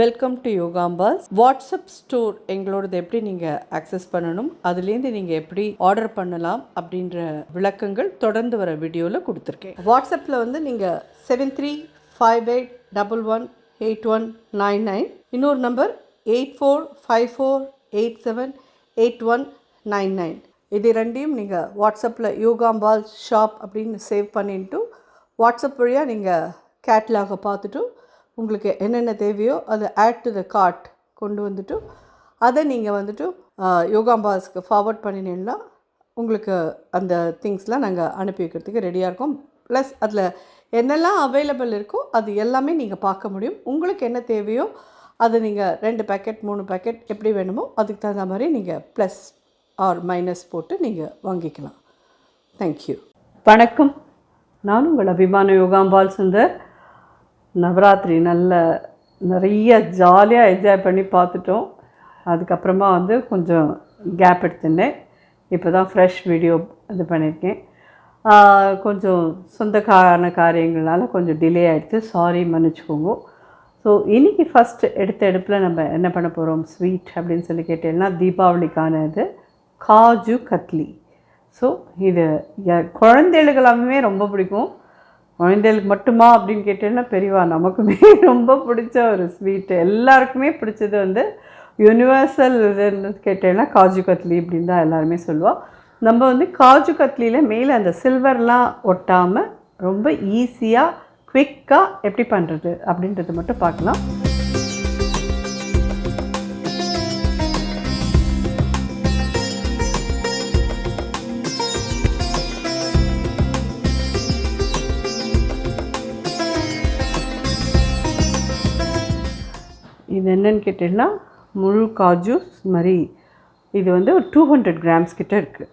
Welcome to Yogambal. WhatsApp store எங்களோடது எப்படி நீங்கள் அக்சஸ் பண்ணணும், அதுலேருந்து நீங்கள் எப்படி ஆர்டர் பண்ணலாம் அப்படின்ற விளக்கங்கள் தொடர்ந்து வர வீடியோவில் கொடுத்துருக்கேன். வாட்ஸ்அப்பில் வந்து நீங்கள் 7358118199, இன்னொரு நம்பர் 8454878199. இது ரெண்டையும் நீங்கள் வாட்ஸ்அப்பில் யோகாம்பால் ஷாப் அப்படின்னு சேவ் பண்ணிட்டு வாட்ஸ்அப் வழியாக நீங்கள் கேட்லாகை பார்த்துட்டு உங்களுக்கு என்னென்ன தேவையோ அதை ஆட் டு த கார்ட் கொண்டு வந்துட்டு அதை நீங்கள் வந்துட்டு யோகாம்பால்ஸ்க்கு ஃபார்வர்ட் பண்ணினீங்கன்னா உங்களுக்கு அந்த திங்ஸ்லாம் நாங்கள் அனுப்பி வைக்கிறதுக்கு ரெடியாக இருக்கோம். ப்ளஸ் அதில் என்னெல்லாம் அவைலபிள் இருக்கோ அது எல்லாமே நீங்கள் பார்க்க முடியும். உங்களுக்கு என்ன தேவையோ அதை நீங்கள் 2 பேக்கெட் 3 பேக்கெட் எப்படி வேணுமோ அதுக்கு தகுந்த மாதிரி நீங்கள் ப்ளஸ் ஆர் மைனஸ் போட்டு நீங்கள் வாங்கிக்கலாம். தேங்க்யூ. வணக்கம். நான் உங்கள் அபிமான யோகாம்பால் சுந்தர். நவராத்திரி நிறைய ஜாலியாக என்ஜாய் பண்ணி பார்த்துட்டோம். அதுக்கப்புறமா வந்து கொஞ்சம் கேப் எடுத்துட்டேன். இப்போ தான் ஃப்ரெஷ் வீடியோ இது பண்ணியிருக்கேன். கொஞ்சம் சொந்தக்கான காரியங்கள்னால கொஞ்சம் டிலே ஆகிடுச்சு, சாரி, மன்னிச்சுக்கோங்க. ஸோ இன்றைக்கி ஃபஸ்ட்டு எடுப்பில் நம்ம என்ன பண்ண போகிறோம் ஸ்வீட் அப்படின்னு சொல்லி கேட்டேன்னா தீபாவளிக்கான இது காஜு கத்லி. ஸோ இது குழந்தைகளுக்கெல்லாமே ரொம்ப பிடிக்கும். குழந்தைகளுக்கு மட்டுமா அப்படின்னு கேட்டேன்னா பெரியவா நமக்குமே ரொம்ப பிடிச்ச ஒரு ஸ்வீட்டு. எல்லாருக்குமே பிடிச்சது வந்து யூனிவர்சல் இதுன்னு கேட்டேன்னா காஜு கத்லி அப்படின்னு தான் எல்லாருமே சொல்லுவோம். நம்ம வந்து காஜு கத்லியில் மேலே அந்த சில்வர்லாம் ஒட்டாமல் ரொம்ப ஈஸியாக குவிக்காக எப்படி பண்ணுறது அப்படின்றத மட்டும் பார்க்கலாம். இது என்னென்னு கேட்டிங்கன்னா முழு காஜூஸ் மாதிரி இது வந்து ஒரு 200 கிராம்ஸ் கிட்ட இருக்குது.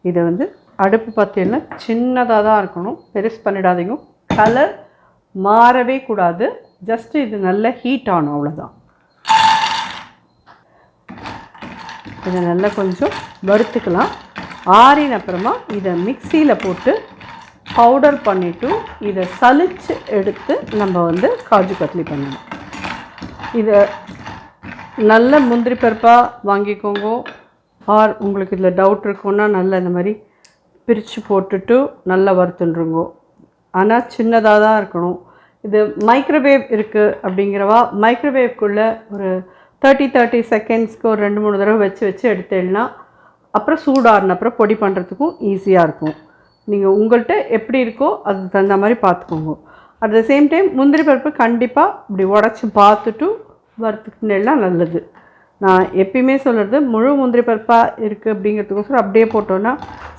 இதை வந்து அடுப்பு பார்த்தீங்கன்னா சின்னதாக தான் இருக்கணும், பெருசு பண்ணிடாதீங்க. கலர் மாறவே கூடாது, ஜஸ்ட்டு இது நல்ல ஹீட் ஆகணும், அவ்வளோதான். இதை நல்லா கொஞ்சம் வறுத்துக்கலாம். ஆறின அப்புறமா இதை மிக்சியில் போட்டு பவுடர் பண்ணிவிட்டு இதை சலிச்சு எடுத்து நம்ம வந்து காஜு கத்லி பண்ணணும். இதை நல்ல முந்திரி பருப்பாக வாங்கிக்கோங்க. ஆர் உங்களுக்கு இதில் டவுட் இருக்குன்னா நல்லா இந்த மாதிரி பிரித்து போட்டுட்டு நல்லா வறுத்துன்றுங்க. ஆனால் சின்னதாக தான் இருக்கணும். இது மைக்ரோவேவ் இருக்குது அப்படிங்கிறவா மைக்ரோவேவ்க்குள்ளே ஒரு 30 செகண்ட்ஸ்க்கு ஒரு 2-3 தடவை வச்சு எடுத்தேன்னா அப்புறம் சூடாறின அப்புறம் பொடி பண்ணுறதுக்கும் ஈஸியாக இருக்கும். நீங்கள் உங்கள்கிட்ட எப்படி இருக்கோ அது தகுந்த மாதிரி பார்த்துக்கோங்க. அட் த சேம் டைம் முந்திரி பருப்பு கண்டிப்பாக இப்படி உடச்சி பார்த்துட்டு வறுத்துக்கிட்டேன்னா நல்லது. நான் எப்பயுமே சொல்கிறது முழு முந்திரி பருப்பாக இருக்குது அப்படிங்கிறதுக்கோசரம் அப்படியே போட்டோன்னா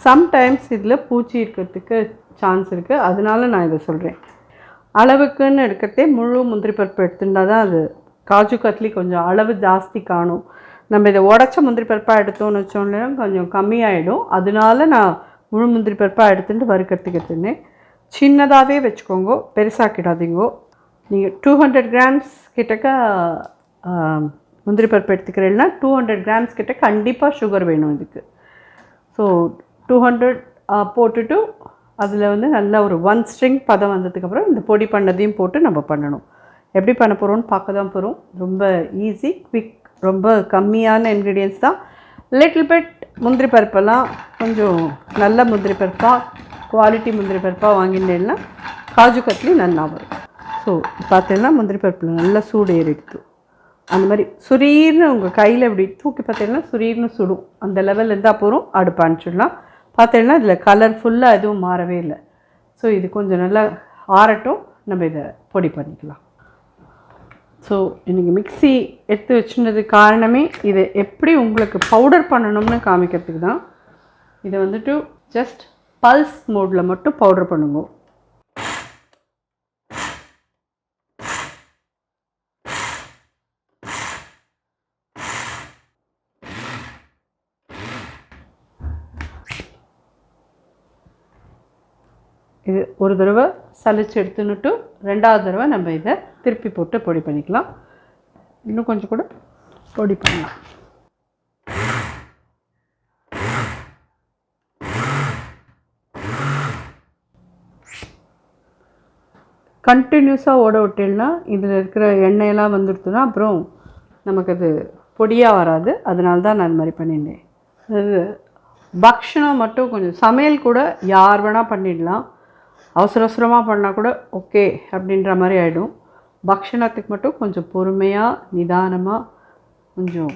சம்டைம்ஸ் இதில் பூச்சி இருக்கிறதுக்கு சான்ஸ் இருக்குது. அதனால நான் இதை சொல்கிறேன். அளவுக்குன்னு எடுக்கிறதே முழு முந்திரி பருப்பு எடுத்துட்டால் தான் அது காஜு கத்லி கொஞ்சம் அளவு ஜாஸ்தி காணும். நம்ம இதை உடச்ச முந்திரி பருப்பாக எடுத்தோன்னு வச்சோன்னா கொஞ்சம் கம்மியாகிடும். அதனால நான் முழு முந்திரி பருப்பாக எடுத்துகிட்டு வறுக்கிறதுக்கு எடுத்துனேன். சின்னதாகவே வச்சுக்கோங்க, பெருசாக்கிடாதீங்கோ. நீங்கள் 200 கிராம்ஸ் கிட்டக்க முந்திரி பருப்பு எடுத்துக்கிறீங்கன்னா 200 கிராம்ஸ் கிட்ட கண்டிப்பாக சுகர் வேணும் இதுக்கு. ஸோ 200 போட்டுட்டு அதில் வந்து நல்லா ஒரு 1 ஸ்ட்ரிங் பதம் வந்ததுக்கப்புறம் இந்த பொடி பண்ணதையும் போட்டு நம்ம பண்ணணும். எப்படி பண்ண போகிறோன்னு பார்க்க தான் போகிறோம். ரொம்ப ஈஸி, குவிக், ரொம்ப கம்மியான இன்க்ரீடியன்ஸ் தான். லிட்டில் பிட் முந்திரி பருப்பெல்லாம் கொஞ்சம் நல்ல முந்திரி பருப்பாக, குவாலிட்டி முந்திரி பருப்பாக வாங்கினேன்னா காஜு கத்லி நல்லா வரும். ஸோ பார்த்தீங்கன்னா முந்திரி பருப்பில் நல்லா சூடு ஏறிடுது. அந்த மாதிரி சுரீர்னு உங்கள் கையில் இப்படி தூக்கி பார்த்தீங்கன்னா சுரீர்னு சுடும். அந்த லெவல் இருந்தால் போகிறோம். அடுப்பு அனுப்பிச்சிடலாம். பார்த்தீங்கன்னா இதில் கலர் ஃபுல்லாக எதுவும் மாறவே இல்லை. ஸோ இது கொஞ்சம் நல்லா ஆறட்டும், நம்ம இதை பொடி பண்ணிக்கலாம். ஸோ இன்றைக்கி மிக்ஸி எடுத்து வச்சுனதுக்கு காரணமே இதை எப்படி உங்களுக்கு பவுடர் பண்ணணும்னு காமிக்கிறதுக்கு தான். இதை வந்துட்டு ஜஸ்ட் பல்ஸ் மோடில் மட்டும் பவுடர் பண்ணுங்க. இது ஒரு தடவை சலிச்சு எடுத்துன்னுட்டு 2வது தடவை நம்ம இதை திருப்பி போட்டு பொடி பண்ணிக்கலாம். இன்னும் கொஞ்சம் கூட பொடி பண்ணலாம். கண்டினியூஸாக ஓட விட்டேன்னா இதில் இருக்கிற எண்ணெயெல்லாம் வந்துடுத்துன்னா அப்புறம் நமக்கு அது பொடியாக வராது. அதனால தான் நான் இந்த மாதிரி பண்ணியிருந்தேன். அது பக்ஷணம் மட்டும் கொஞ்சம் சமையல் கூட யார் வேணால் பண்ணிடலாம். அவசர அவசரமாக பண்ணால் கூட ஓகே அப்படின்ற மாதிரி ஆகிடும். பக்ஷணத்துக்கு மட்டும் கொஞ்சம் பொறுமையாக நிதானமாக கொஞ்சம்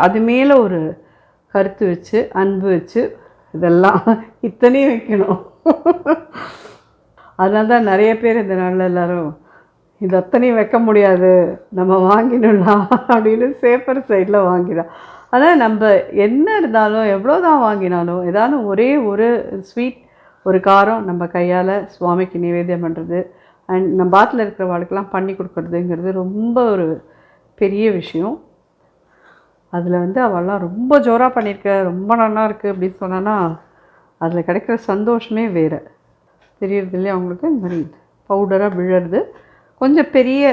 அது மேலே ஒரு கருத்து வச்சு அன்பு வச்சு இதெல்லாம் இத்தனையும் வைக்கணும். அதனால தான் நிறைய பேர் இந்த நாளில் எல்லோரும் இது அத்தனையும் வைக்க முடியாது, நம்ம வாங்கிடலாம் அப்படின்னு சேஃபர் சைடில் வாங்கிடலாம். ஆனால் நம்ம என்ன இருந்தாலும் எவ்வளோ தான் வாங்கினாலும் ஏதாவது ஒரே ஒரு ஸ்வீட் ஒரு காரம் நம்ம கையால் சுவாமிக்கு நிவேத்தியம் பண்ணுறது அண்ட் நம்ம பாட்டில் இருக்கிற வாழ்க்கெல்லாம் பண்ணி கொடுக்குறதுங்கிறது ரொம்ப ஒரு பெரிய விஷயம். அதில் அவள்லாம் ரொம்ப ஜோராக பண்ணியிருக்க, ரொம்ப நல்லா இருக்குது அப்படின்னு சொன்னான்னா அதில் கிடைக்கிற சந்தோஷமே வேறு. தெரியறது இல்லையா அவங்களுக்கு? இந்த மாதிரி பவுடராக விழுறது கொஞ்சம் பெரிய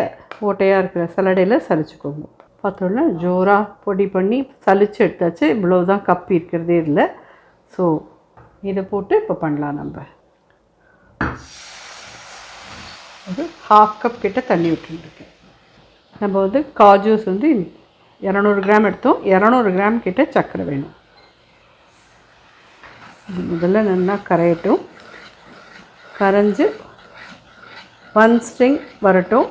ஓட்டையாக இருக்கிற சலடையில் சலிச்சுக்கோங்க. பார்த்தோன்னா ஜோராக பொடி பண்ணி சலிச்சு எடுத்தாச்சு. இவ்வளோ தான் கப்பி இருக்கிறதே இல்லை. ஸோ இதை போட்டு இப்போ பண்ணலாம். நம்ம ஒரு 1/2 கப் கிட்ட தண்ணி விட்டுருக்கேன். நம்ம காஜூஸ் 200 கிராம் எடுத்தோம். 200 கிராம் கிட்ட சர்க்கரை வேணும். முதல்ல நல்லா கரையட்டும். கரைஞ்சி 1 ஸ்ட்ரிங் வரட்டும்.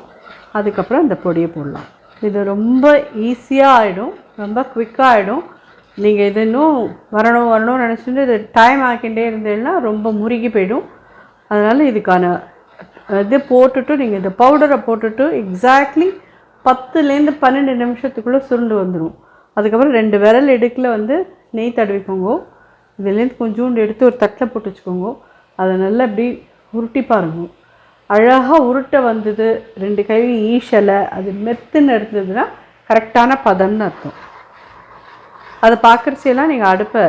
அதுக்கப்புறம் இந்த பொடியை போடலாம். இது ரொம்ப ஈஸியாக ஆகிடும், ரொம்ப குவிக்காக ஆகிடும். நீங்கள் இது இன்னும் வரணும்னு நினச்சிட்டு இது டைம் ஆக்கிட்டே இருந்தீங்கன்னா ரொம்ப முருகி போயிடும். அதனால் இதுக்கான இது போட்டுட்டு நீங்கள் இந்த பவுடரை போட்டுட்டு எக்ஸாக்ட்லி 10லேருந்து 12 நிமிஷத்துக்குள்ளே சுருண்டு வந்துடும். அதுக்கப்புறம் 2 விரல் இடுக்கில் நெய் தடவிக்கோங்க. இதுலேருந்து கொஞ்சோண்டு எடுத்து ஒரு தட்டில் போட்டு வச்சுக்கோங்க. அதை நல்லா இப்படி உருட்டி பாருங்க. அழகாக உருட்ட வந்தது. 2 கையும் ஈஷலை அது மெத்துன்னு இருந்ததுன்னா கரெக்டான பதம்னு அர்த்தம். அதை பார்க்குறச்செல்லாம் நீங்கள் அடுப்பை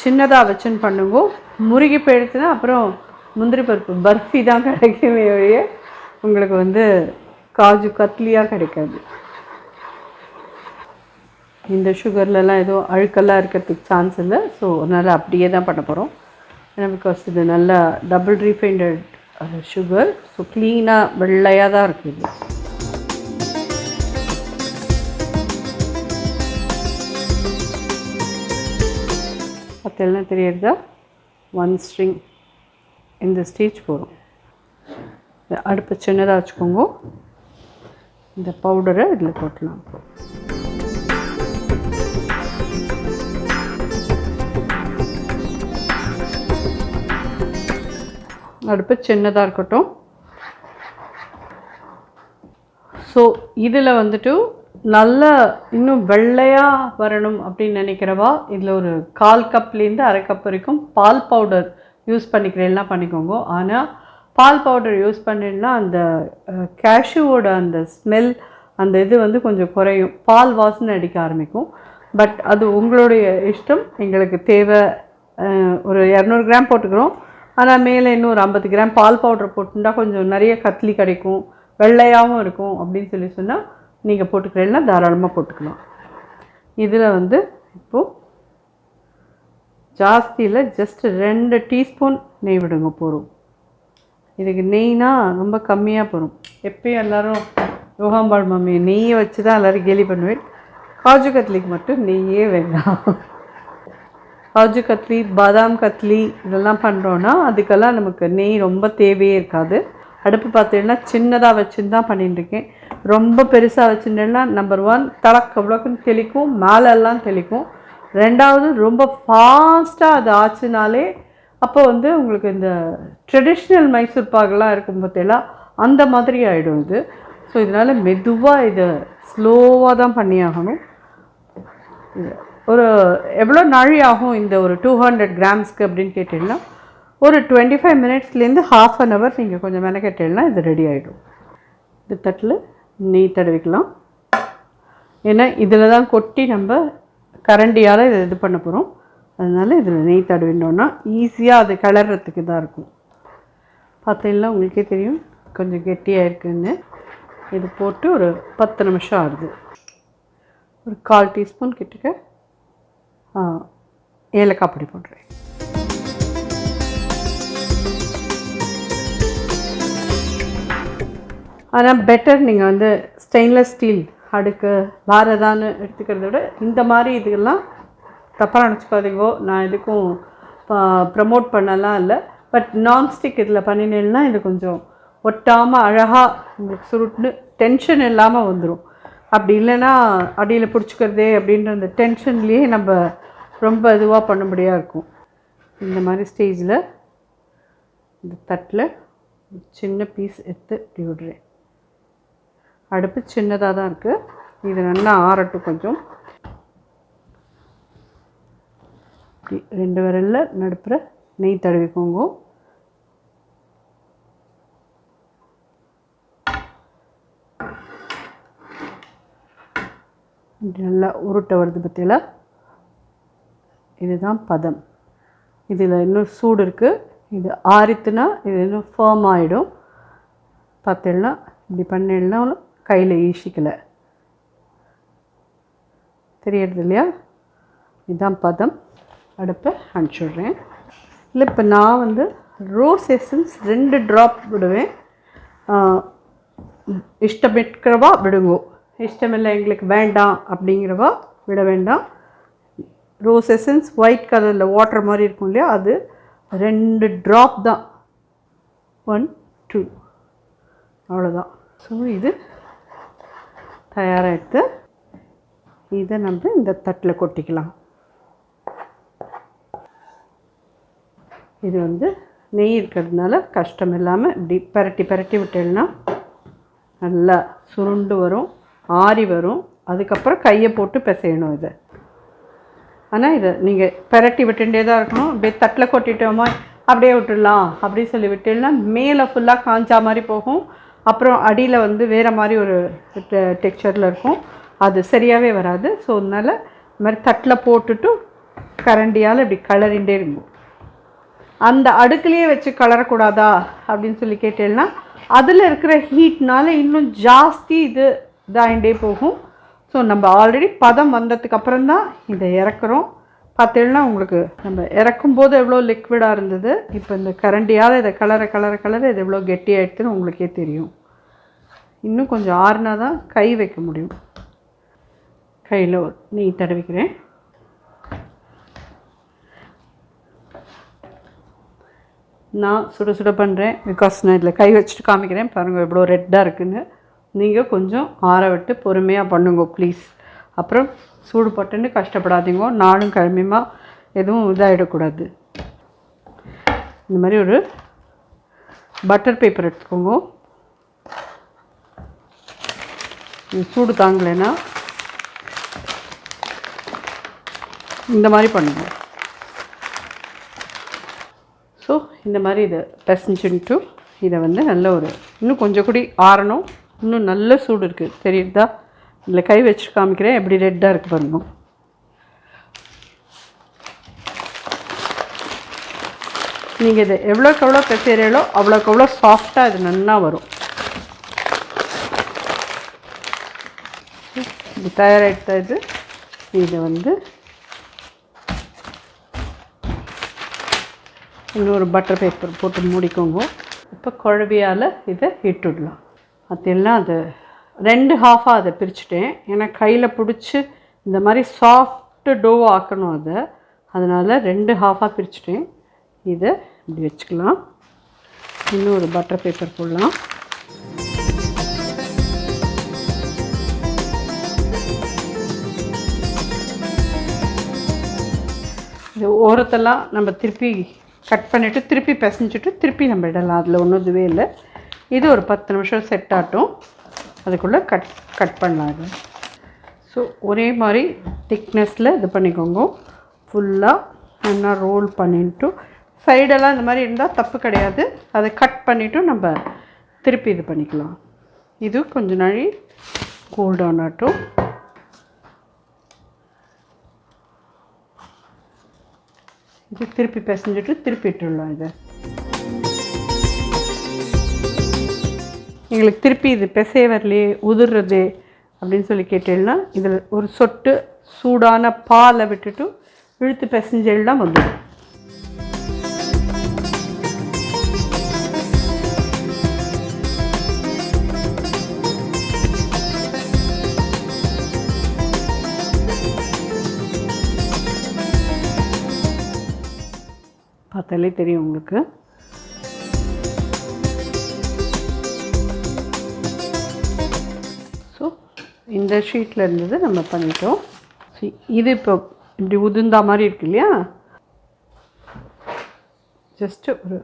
சின்னதாக வச்சுன்னு பண்ணுங்க. முருகி போயிடுச்சுன்னா அப்புறம் முந்திரி பருப்பு பர்ஃபி தான் கிடைக்குமே ஒழிய உங்களுக்கு காஜு கத்லியாக கிடைக்காது. இந்த சுகர்லலாம் எதுவும் அழுக்கெல்லாம் இருக்கிறதுக்கு சான்ஸ் இல்லை. ஸோ அதனால் அப்படியே தான் பண்ண போகிறோம். ஏன்னா பிகாஸ் இது நல்லா டபுள் ரீஃபைண்டட் சுகர். ஸோ க்ளீனாக வெள்ளையாக தான் இருக்குது. அதெல்லாம் தெரியறதா 1 ஸ்ட்ரிங் இந்த ஸ்டேஜ் போகிறோம். அடுப்பு சின்னதாக வச்சுக்கோங்க. இந்த பவுடரை இதில் போட்டலாம். அடுப்பு சின்னதாக இருக்கட்டும். ஸோ இதில் நல்லா இன்னும் வெள்ளையாக வரணும் அப்படின்னு நினைக்கிறவா இதில் ஒரு 1/4 கப்லேருந்து 1/2 கப் வரைக்கும் பால் பவுடர் யூஸ் பண்ணிக்கிறேன்லாம் பண்ணிக்கோங்க. ஆனால் பால் பவுடர் யூஸ் பண்ணினா அந்த கேஷ்யூவோட அந்த ஸ்மெல் அந்த இது கொஞ்சம் குறையும், பால் வாசனை அடிக்க ஆரம்பிக்கும். பட் அது உங்களுடைய இஷ்டம். எங்களுக்கு தேவை ஒரு 200 கிராம் போட்டுக்கிறோம். ஆனால் மேலே இன்னும் ஒரு 50 கிராம் பால் பவுடர் போட்டுட்டா கொஞ்சம் நிறைய கத்லி கிடைக்கும், வெள்ளையாகவும் இருக்கும் அப்படின்னு சொன்னால் நீங்கள் போட்டுக்கிறீங்கன்னா தாராளமாக போட்டுக்கலாம். இதில் இப்போது ஜாஸ்தியில் ஜஸ்ட் 2 டீஸ்பூன் நெய் விடுங்க போகிறோம். இதுக்கு நெய்னா ரொம்ப கம்மியாக போகும். எப்பயும் எல்லோரும் யோகாம்பாள் மம்மி நெய்யை வச்சு தான் எல்லோரும் கேலி பண்ணுவேன். காஜு கத்லிக்கு மட்டும் நெய்யே வேண்டாம். காஜு கத்லி பாதாம் கத்லி இதெல்லாம் பண்ணுறோன்னா அதுக்கெல்லாம் நமக்கு நெய் ரொம்ப தேவையே இருக்காது. அடுப்பு பார்த்தீங்கன்னா சின்னதாக வச்சுன்னு தான் பண்ணிட்டுருக்கேன். ரொம்ப பெருசாக வச்சுட்டேன்னா நம்பர் 1 தலக்கு அவ்வளோக்குன்னு தெளிக்கும், மேலெல்லாம் தெளிக்கும். 2வது ரொம்ப ஃபாஸ்ட்டாக அது ஆச்சுனாலே அப்போ உங்களுக்கு இந்த ட்ரெடிஷ்னல் மைசூர் பாகெல்லாம் இருக்கும் பார்த்தீங்களா அந்த மாதிரி ஆகிடும் இது. ஸோ இதனால் மெதுவாக இதை ஸ்லோவாக தான் பண்ணியாகணும். ஒரு எவ்வளோ நாழி ஆகும் இந்த ஒரு 200 கிராம்ஸ்க்கு அப்படின்னு கேட்டிங்கன்னா ஒரு 25 மினிட்ஸ்லேருந்து 1/2 hour நீங்கள் கொஞ்சம் மெனக்கெட்டேன்னா இது ரெடி ஆகிடும். இந்த தட்டில் நெய் தடவிக்கலாம். ஏன்னா இதில் தான் கொட்டி நம்ம கரண்டியால் இதை இது பண்ண போகிறோம். அதனால் இதில் நெய் தடவினோன்னா ஈஸியாக அது கிளறதுக்கு தான் இருக்கும். பார்த்தீங்கன்னா உங்களுக்கே தெரியும் கொஞ்சம் கெட்டியாக இருக்குதுன்னு. இது போட்டு ஒரு 10 நிமிஷம் ஆகுது. ஒரு 1/4 டீஸ்பூன் கிட்டக்க ஏலக்காய் பொடி போடுறேன். ஆனால் பெட்டர் நீங்கள் வந்து ஸ்டெயின்லெஸ் ஸ்டீல் அடுக்கு வேறு ஏதான்னு எடுத்துக்கிறத விட இந்த மாதிரி இதுக்கெல்லாம் தப்பாக நினச்சிக்காதீங்கோ. நான் எதுக்கும் ப்ரமோட் பண்ணலாம் இல்லை. பட் நான்ஸ்டிக் இதில் பண்ணினேன்னா இது கொஞ்சம் ஒட்டாமல் அழகாக உங்களுக்கு சுருட்டு டென்ஷன் இல்லாமல் வந்துடும். அப்படி இல்லைன்னா அடியில் பிடிச்சிக்கிறதே அப்படின்ற அந்த டென்ஷன்லேயே நம்ம ரொம்ப இதுவாக பண்ணும்படியாக இருக்கும். இந்த மாதிரி ஸ்டேஜில் இந்த தட்டில் சின்ன பீஸ் எடுத்து இப்படி விடுறேன். அடுப்பு சின்னதாக தான் இருக்குது. இது நல்லா ஆறட்டும். கொஞ்சம் இப்படி 2 விரலில் நடுப்புற நெய் தடவிக்கோங்க. நல்லா உருட்டை வருது பற்றியில். இதுதான் பதம். இதில் இன்னும் சூடு இருக்குது. இது ஆறித்துனா இது இன்னும் ஃபேர்ம் ஆகிடும். பார்த்தீங்கன்னா இப்படி பண்ணிடலாம். கையில் ஈசிக்கலை தெரியறது இல்லையா? இதுதான் பதம். அடுப்பை அனுப்பிச்சுட்றேன். இல்லை இப்போ நான் வந்து ரோஸ் எசன்ஸ் 2 ட்ராப் விடுவேன். இஷ்டமிக்கிறவா விடுங்கோ, இஷ்டமில்லை எங்களுக்கு வேண்டாம் அப்படிங்கிறவா விட வேண்டாம். ரோஸ் எசன்ஸ் ஒயிட் கலரில் வாட்டர் மாதிரி இருக்கும் இல்லையா, அது 2 ட்ராப் தான். 1 2 அவ்வளோதான். ஸோ இது தயாராக எடுத்து இதை நம்ம இந்த தட்டில் கொட்டிக்கலாம். இது வந்து நெய் இருக்கிறதுனால கஷ்டம் இல்லாமல் இப்படி பரட்டி பரட்டி விட்டேன்னா நல்லா சுருண்டு வரும், ஆறி வரும். அதுக்கப்புறம் கையை போட்டு பிசையணும் இதை. ஆனால் இதை நீங்கள் பரட்டி விட்டுட்டே தான் இருக்கணும். அப்படியே தட்டில் கொட்டிட்டோமா அப்படியே விட்டுடலாம் அப்படி சொல்லி விட்டுடலாம். மேலே ஃபுல்லாக காஞ்சா மாதிரி போகும். அப்புறம் அடியில் வந்து வேறு மாதிரி ஒரு டெக்ஸ்சரில் இருக்கும். அது சரியாகவே வராது. ஸோ அதனால் இந்த மாதிரி தட்டில் போட்டுட்டு கரண்டியால் இப்படி கலரிண்டே இருக்கும். அந்த அடுக்குலேயே வச்சு கலரக்கூடாதா அப்படின்னு சொல்லி கேட்டேன்னா அதில் இருக்கிற ஹீட்னால இன்னும் ஜாஸ்தி இது இதாகிண்டே போகும். ஸோ நம்ம ஆல்ரெடி பதம் வந்ததுக்கப்புறம் தான் இதை இறக்குறோம். பார்த்தீங்கன்னா உங்களுக்கு நம்ம இறக்கும்போது எவ்வளோ லிக்விடாக இருந்தது, இப்போ இந்த கரண்டியால் இதை கலர இது எவ்வளோ கெட்டியாகிடுதுன்னு உங்களுக்கே தெரியும். இன்னும் கொஞ்சம் ஆறுனா தான் கை வைக்க முடியும். கையில் ஒரு நெய் தடவிக்கிறேன். நான் சுட சுட பண்ணுறேன். பிகாஸ் நான் இதில் கை வச்சுட்டு காமிக்கிறேன். பாருங்கள் எவ்வளோ ரெட்டாக இருக்குதுன்னு. நீங்கள் கொஞ்சம் ஆற விட்டு பொறுமையாக பண்ணுங்க ப்ளீஸ். அப்புறம் சூடு போட்டுன்னு கஷ்டப்படாதீங்க. நாளும் கிழமையுமா எதுவும் இதாகிடக்கூடாது. இந்த மாதிரி ஒரு பட்டர் பேப்பர் எடுத்துக்கோங்க. சூடு தாங்கலைன்னா இந்த மாதிரி பண்ணுங்க. ஸோ இந்த மாதிரி இதை பிசைஞ்சுட்டு இதை வந்து நல்ல ஒரு இன்னும் கொஞ்சம் கூடி ஆறணும். இன்னும் நல்ல சூடு இருக்குது தெரியுதா? இதில் கை வச்சு காமிக்கிறேன் எப்படி ரெட்டாக இருக்குது பாருங்க. நீங்கள் இதை எவ்வளோக்கு எவ்வளோ பிசைகிறீங்களோ அவ்வளோக்கு எவ்வளோ சாஃப்டாக இது நல்லா வரும். இது தயாராகிட்டது. இதை வந்து இன்னொரு பட்டர் பேப்பர் போட்டு மூடிக்கோங்க. இப்போ குழவியால் இதை இட்டுடலாம். அதெல்லாம் அது 2 ஹாஃபாக அதை பிரிச்சுட்டேன். ஏன்னா கையில் பிடிச்சி இந்த மாதிரி சாஃப்ட்டு டோ ஆக்கணும் அதை. அதனால் 2 ஹாஃபாக பிரிச்சுட்டேன். இதை இப்படி வச்சுக்கலாம். இன்னொரு பட்டர் பேப்பர் போடலாம். இது ஓரத்தெல்லாம் நம்ம திருப்பி கட் பண்ணிவிட்டு திருப்பி பிசைஞ்சிட்டு திருப்பி நம்ம இடலாம். அதில் ஒன்றும் இதுவே இல்லை. இது ஒரு 10 நிமிஷம் செட் ஆகட்டும். அதுக்குள்ளே கட் பண்ணலாம் இது. ஸோ ஒரே மாதிரி திக்னஸில் இது பண்ணிக்கோங்க. ஃபுல்லாக நல்லா ரோல் பண்ணிட்டு சைடெல்லாம் இந்த மாதிரி இருந்தால் தப்பு கிடையாது. அதை கட் பண்ணிவிட்டு நம்ம திருப்பி இது பண்ணிக்கலாம். இது கொஞ்சம் நாளை கூல் டவுன் ஆகட்டும். இது திருப்பி பிசைஞ்சிட்டு திருப்பி இட்டுடலாம். இதை எங்களுக்கு திருப்பி இது பிசைய வரலையே உதிர்றது அப்படின்னு சொல்லி கேட்டேன்னா இதில் ஒரு சொட்டு சூடான பாலை விட்டுட்டு இழுத்து பிசைஞ்செல்லாம் வந்துடும். பார்த்தாலே தெரியும் உங்களுக்கு. ஸோ இந்த ஷீட்டில் இருந்தது நம்ம பண்ணிட்டோம். இது இப்போ இப்படி உதிர்ந்தா மாதிரி இருக்கு இல்லையா, ஜஸ்ட்டு ஒரு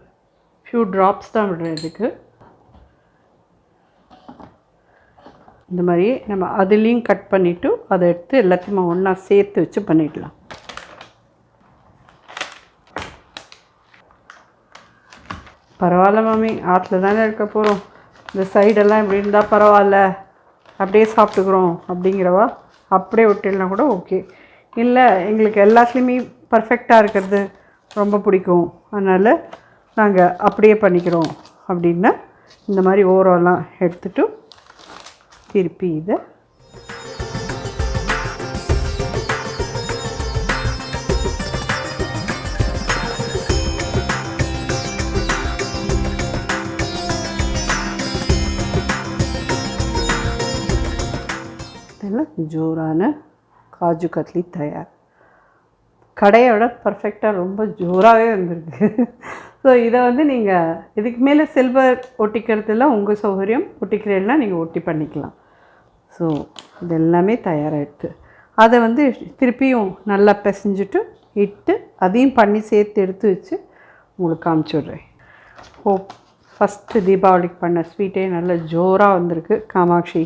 ஃபியூ ட்ராப்ஸ் தான் விடுறேன் இதுக்கு. இந்த மாதிரி நம்ம அதுலேயும் கட் பண்ணிவிட்டு அதை எடுத்து எல்லாத்தையுமே ஒன்றா சேர்த்து வச்சு பண்ணிடலாம். பரவாயில்ல மாமி, ஆற்றுல தானே இருக்க போகிறோம், இந்த சைடெல்லாம் இப்படி இருந்தால் பரவாயில்ல, அப்படியே சாப்பிட்டுக்குறோம் அப்படிங்கிறவா அப்படியே விட்டுடலாம் கூட ஓகே. இல்லை எங்களுக்கு எல்லாத்துலேயுமே பர்ஃபெக்டாக இருக்கிறது ரொம்ப பிடிக்கும், அதனால் நாங்கள் அப்படியே பண்ணிக்கிறோம் அப்படின்னா இந்த மாதிரி ஓரெல்லாம் எடுத்துகிட்டு திருப்பி இதை ஜோரான காஜு கட்லி தயார். கடையை விட பர்ஃபெக்டாக ரொம்ப ஜோராகவே வந்திருக்கு. ஸோ இதை வந்து நீங்கள் இதுக்கு மேலே சில்வர் ஒட்டிக்கிறதுலாம் உங்கள் சௌகரியம், ஒட்டிக்கிறதுலாம் நீங்கள் ஒட்டி பண்ணிக்கலாம். ஸோ இது எல்லாமே தயாராகிடுது. அதை வந்து திருப்பியும் நல்லா பிசைஞ்சிட்டு இட்டு அதையும் பண்ணி சேர்த்து எடுத்து வச்சு உங்களுக்கு காமிச்சிடுறேன். ஃபஸ்ட்டு தீபாவளிக்கு பண்ண ஸ்வீட்டே நல்ல ஜோராக வந்திருக்கு. காமாட்சி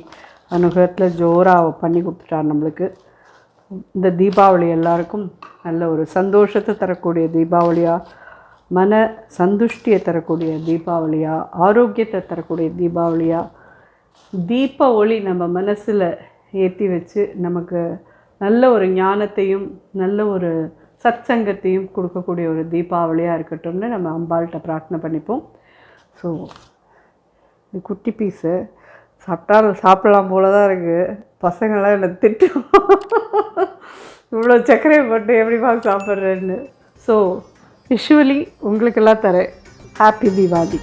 அனுகிரகத்தில் ஜோராக பண்ணி கொடுத்துட்டார் நம்மளுக்கு. இந்த தீபாவளி எல்லாருக்கும் நல்ல ஒரு சந்தோஷத்தை தரக்கூடிய தீபாவளியாக, மன சந்துஷ்டியை தரக்கூடிய தீபாவளியாக, ஆரோக்கியத்தை தரக்கூடிய தீபாவளியாக, தீப ஒளி நம்ம மனசில் ஏற்றி வச்சு நமக்கு நல்ல ஒரு ஞானத்தையும் நல்ல ஒரு சத்சங்கத்தையும் கொடுக்கக்கூடிய ஒரு தீபாவளியாக இருக்கட்டும்னு நம்ம அம்பாள்கிட்ட பிரார்த்தனை பண்ணிப்போம். ஸோ இது குட்டி பீஸு சாப்பிடலாம் போல தான் இருக்குது. பசங்களாம் என்னை திட்டும், இவ்வளோ சர்க்கரையை போட்டு எப்படிப்பா சாப்பிட்றேன்னு. ஸோ விஷுவலி உங்களுக்கெல்லாம் தரேன். ஹாப்பி தீபாவளி.